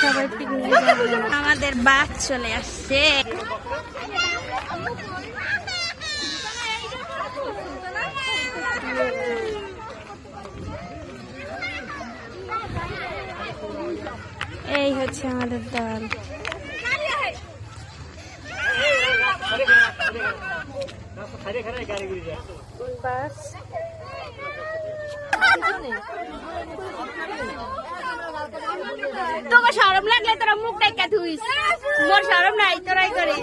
সবাই পিকনিক আমাদের বাস চলে আসছে। এই হচ্ছে আমাদের দল। বাস তোকে শরম লাগলে তোরা মুখ ডাইকা ধুইস, মোর শরম নাই, তোরাই করে।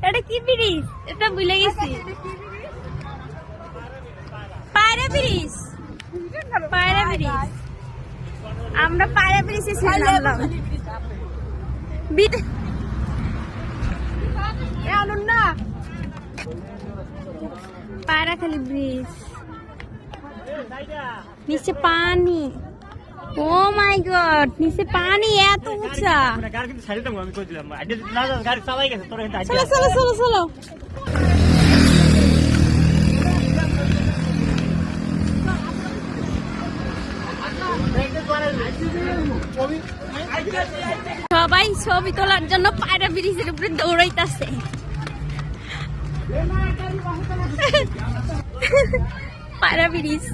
এটা কি ব্রিজ? এটা ভুলে গেছি। পায়রা ব্রিজ, পায়রা ব্রিজ। আমরা পায়রা ব্রিজে ছিলাম। পায়রাখালী ব্রিজ, নিচে পানি। ও মাই গড, নিচে পানি এত উঁচা। চলো চলো চলো চলো। সবাই ছবি তোলার জন্য পায়রা ব্রিজের উপরে দৌড়াইতেছে। পায়রা ব্রিজ।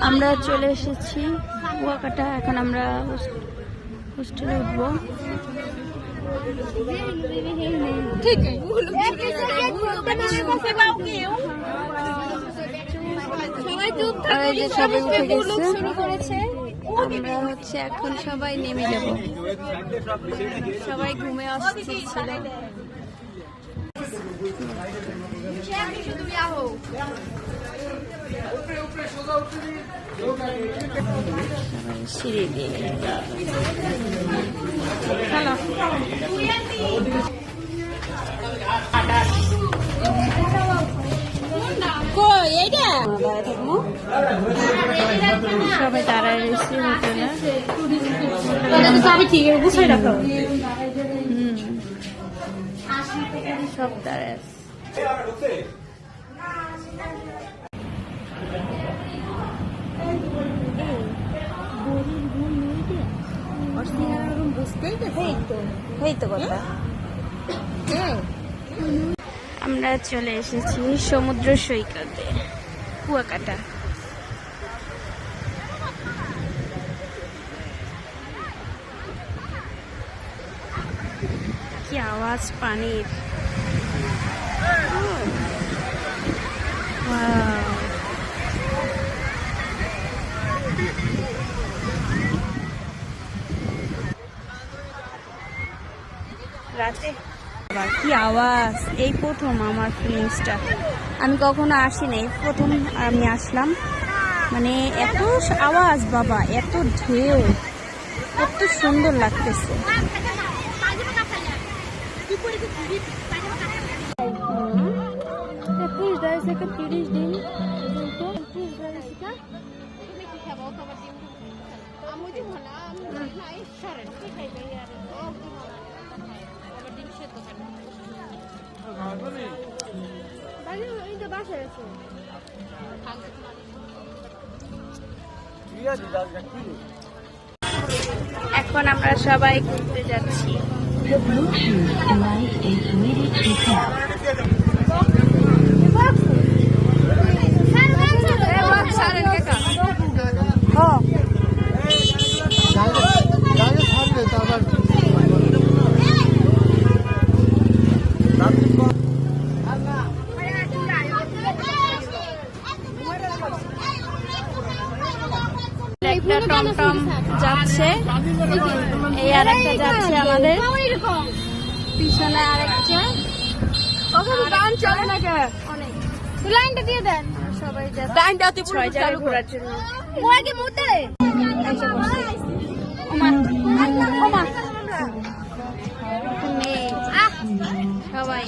আমরা চলে এসেছি কুয়াকাটা। এখন আমরা হোস্টেলে উঠবো। ठीक है সবাই উঠে গেছে আমরা হচ্ছে এখন সবাই নেমে যাব সবাই ঘুমে অস্থির ছিল সিঁড়ি দিয়ে চলো সবাই দাঁড়ায় রয়েছে সব দাঁড়ায় আমরা চলে এসেছি সমুদ্র সৈকতে কুয়াকাটা কি আওয়াজ পানির রাতে কি আওয়াজ এই প্রথম আমার ফিলিংসটা আমি কখনো আসি নাই প্রথম আমি আসলাম মানে এত আওয়াজ বাবা এত ঢেউ কত সুন্দর লাগতেছে এখন আমরা সবাই ঘুরতে যাচ্ছি টমটম যাচ্ছে এই আরেকটা যাচ্ছে আমাদের পিছনে আরেকটা লাইনটা দিয়ে দেন সবাই যাচ্ছে 6 জায়গায় ঘোরার জন্য সবাই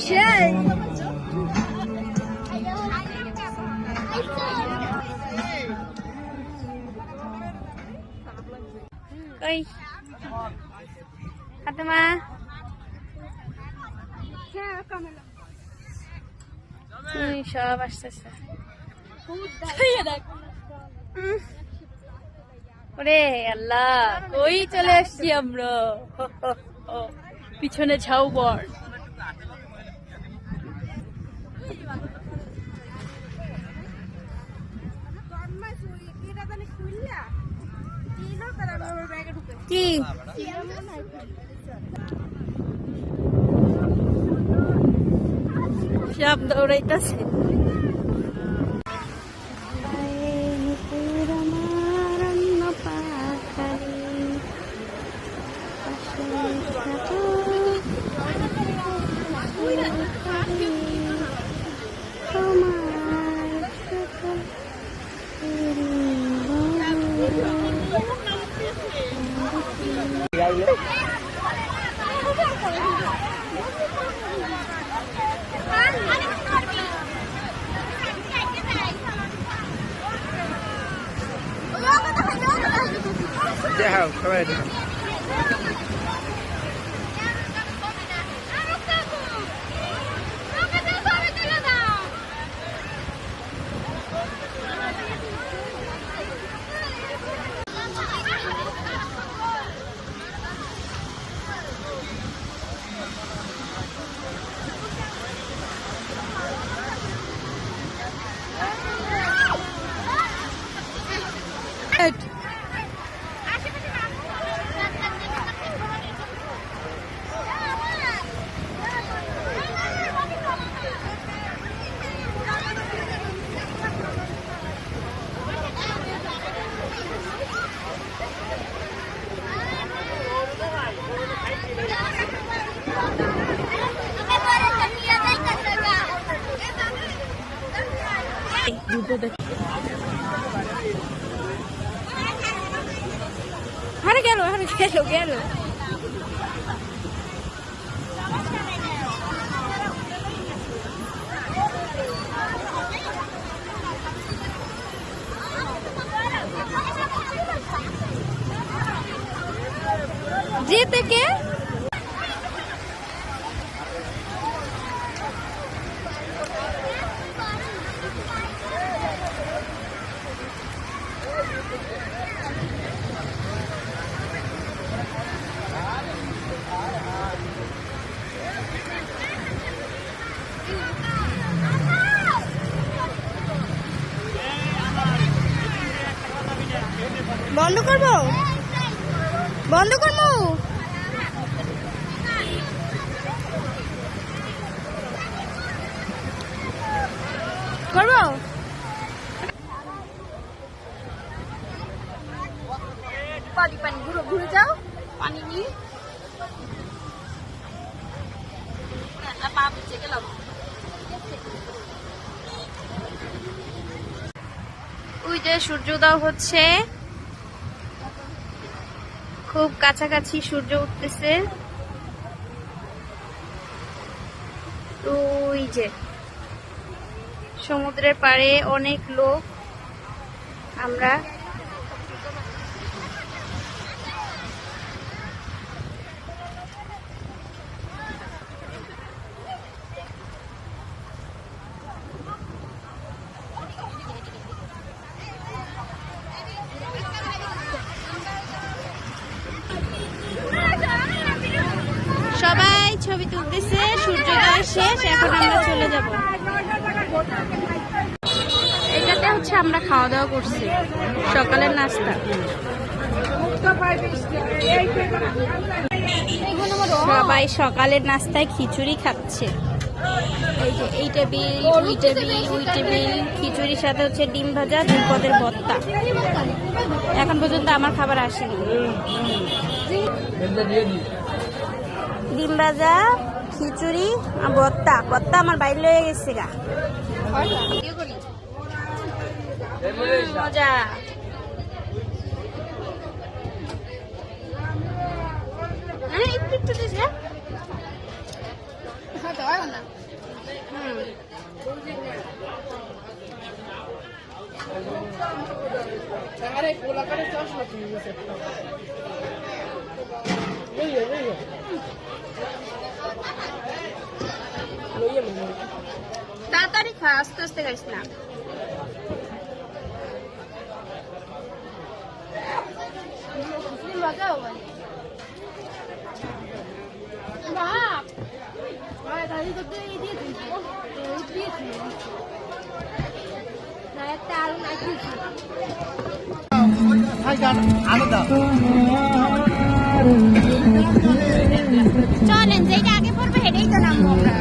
ওই ফাতেমা সব আসতেছে ওরে আল্লাহ কই চলে আসছি আমরা পিছনে ঝাউবর কি সব দৌড়াইতেছে Yeah, go ahead. আরে গেল আরে গেল গেল যেতে কে বন্ধ করবো বন্ধ করবো করবো পানি পানি ঘুরে ঘুরে যাও পানি নিয়ে পা ভিজে গেলাম ওই যে সূর্যোদয় হচ্ছে খুব কাছাকাছি সূর্য উঠতেছে ওই যে সমুদ্রের পাড়ে অনেক লোক আমরা সবাই ছবি তুলতেছে সূর্যোদয় শেষ এখন আমরা চলে যাব এটাতে হচ্ছে আমরা খাওয়া দাওয়া করছি সকালের নাস্তা সবাই সকালের নাস্তায় খিচুড়ি খাচ্ছে এই যে এই টেবিল ওই টেবিল ওই টেবিল খিচুড়ির সাথে হচ্ছে ডিম ভাজা 2 পদের ভর্তা এখন পর্যন্ত আমার খাবার আসেনি ডিম ভাজা খিচুড়ি আর ভর্তা ভর্তা আমার বাইরে লয়ে গেছে গা মজা একটু একটু দিস না তাড়াতাড়ি খা আস্তে আস্তে খাইস না চলেন যেটা আগে পড়বে সেটাই তো নামবো আমরা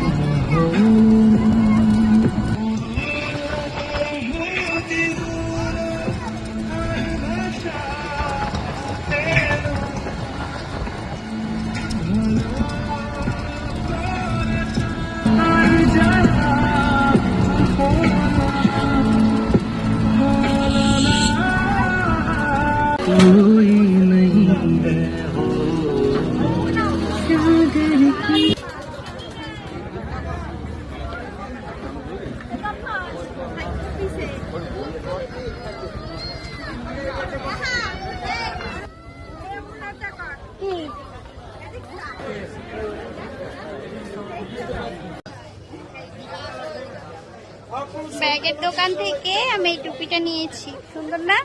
ব্যাগের দোকান থেকে আমি এই টুপিটা নিয়েছি সুন্দর না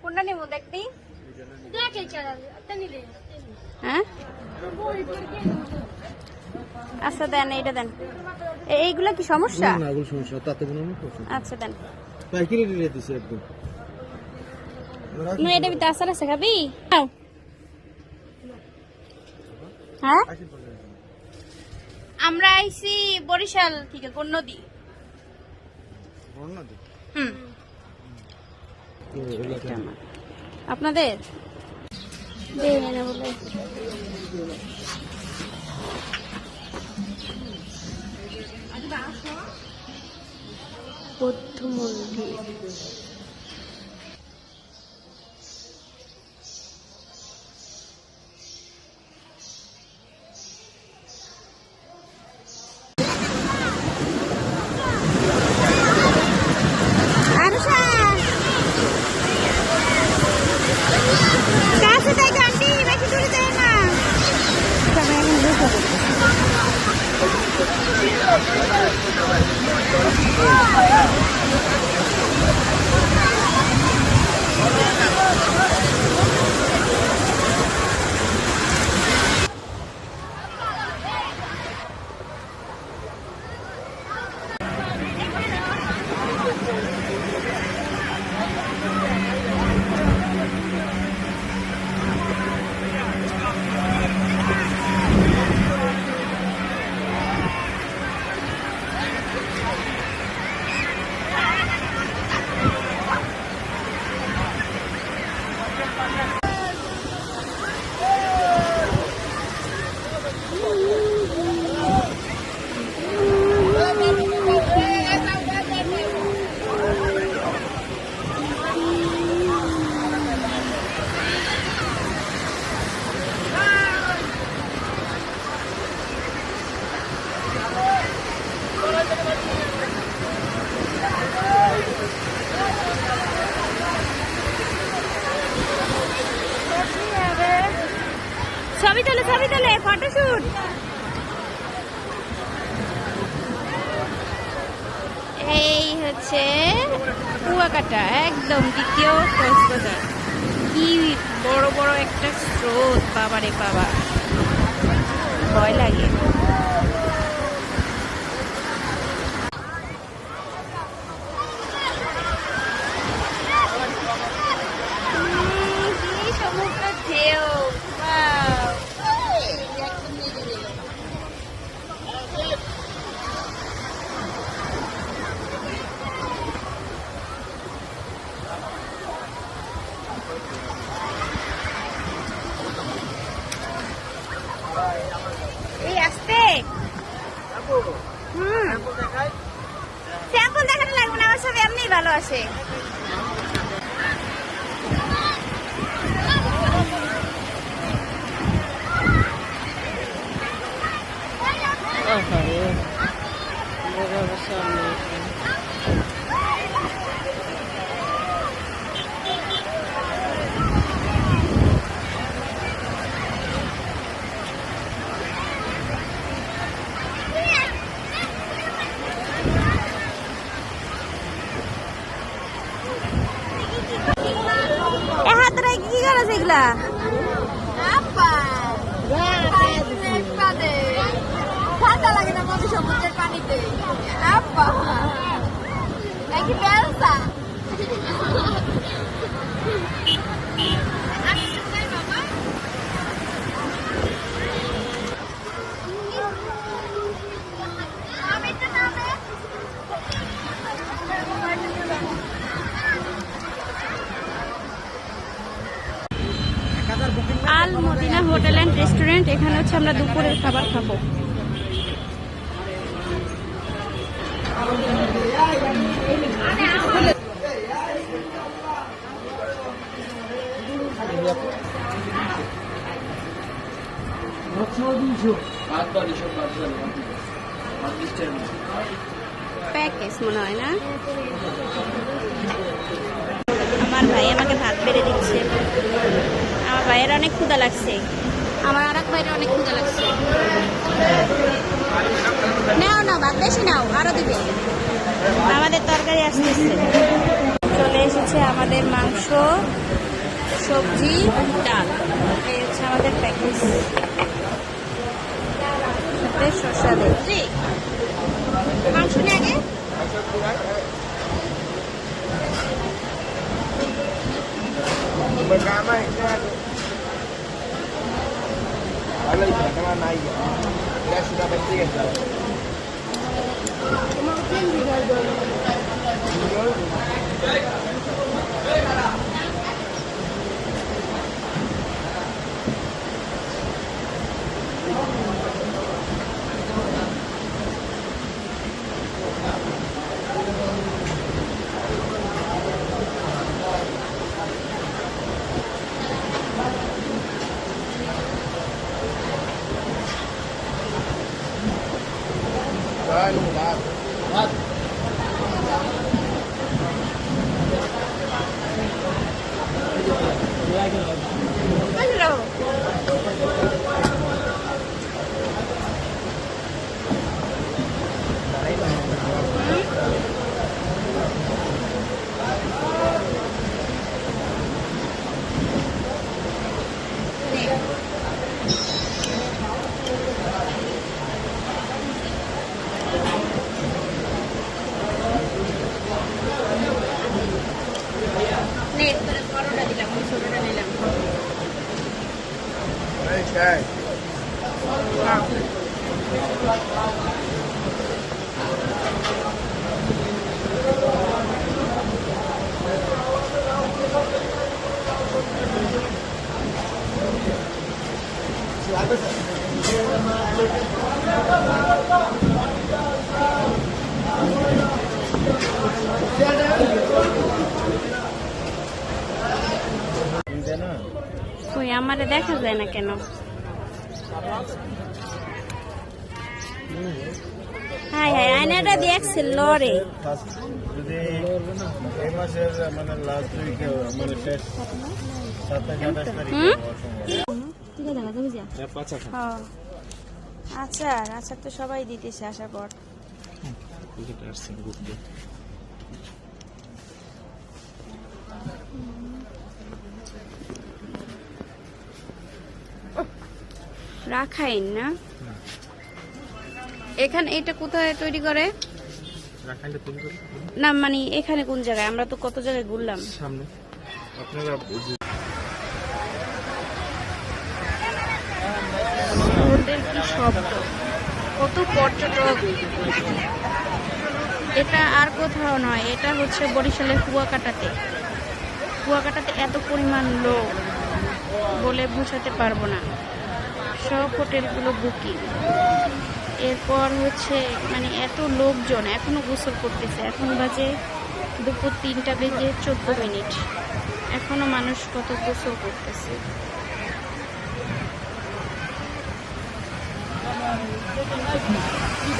কোনটা নেবো দেখবি হ্যাঁ আচ্ছা দেন এইটা দেন এইগুলা কি সমস্যা আচ্ছা দেন এটা ভিতরে আসার আছে খাবি হ্যাঁ আমরা আইছি বরিশাল থেকে কোন নদী আপনাদের দেয় না বলে। বৌদ্ধ মন্দির। ছবি তোলে ফটোশুট। এই হচ্ছে কুয়াকাটা, একদম দ্বিতীয় কক্সবাজার। কি বড় বড় একটা স্রোত, বাবারে বাবা, ভয় লাগে। কি সমুদ্র ঢেউ, স্যাম্পল দেখাতে লাগবে না, আমার সব এমনি ভালো আসে। কি করছ এগুলা? ঠান্ডা লাগে না মধ্যে সমুদ্রের পানিতে? নাকি বেলসা? আল মদিনা হোটেল অ্যান্ড রেস্টুরেন্ট, এখানে হচ্ছে আমরা দুপুরের খাবার খাবো। প্যাকেজ মনে হয় না। আমার ভাই আমাকে ভাত বেড়ে দিচ্ছে। আমার ভাইয়ের অনেক ক্ষুধা লাগছে, আমার আর এক ভাইয়ের অনেক ক্ষুধা লাগছে। নাও না, ভাত বেশি নাও, আরো দিবে। আমাদের তরকারি আসতেছে, চলে এসেছে আমাদের মাংস, সবজি, ডাল। এই হচ্ছে আমাদের প্যাকেজ, শসা দিচ্ছি। মাংস নিয়ে আগে কই আমারে দেখা যায় না কেন? হাই হাই আয়নাটা দেখছে লরে। যদি এই মাসের মানে লাস্ট উইকে মানে শেষ 27-28 তারিখে আচার আচার তো সবাই দিতেছে আসার পর। রাখাইন না এখানে, এটা কোথায় তৈরি করে না মানে এখানে কোন জায়গায়? আমরা তো কত জায়গায় ঘুরলাম সামনে আপনারা ওদের কি শব্দ, কত পর্যটক। এটা আর কোথাও নয়, এটা হচ্ছে বরিশালের কুয়াকাটাতে। কুয়াকাটাতে এত পরিমাণ লোক বলে বোঝাতে পারবো না। সব হোটেলগুলো বুকিং। এরপর হচ্ছে মানে এত লোকজন এখনো গোসল করতেছে। এখন বাজে দুপুর 3টা বেজে 14 মিনিট, এখনো মানুষ কত গোসল করতেছে। কি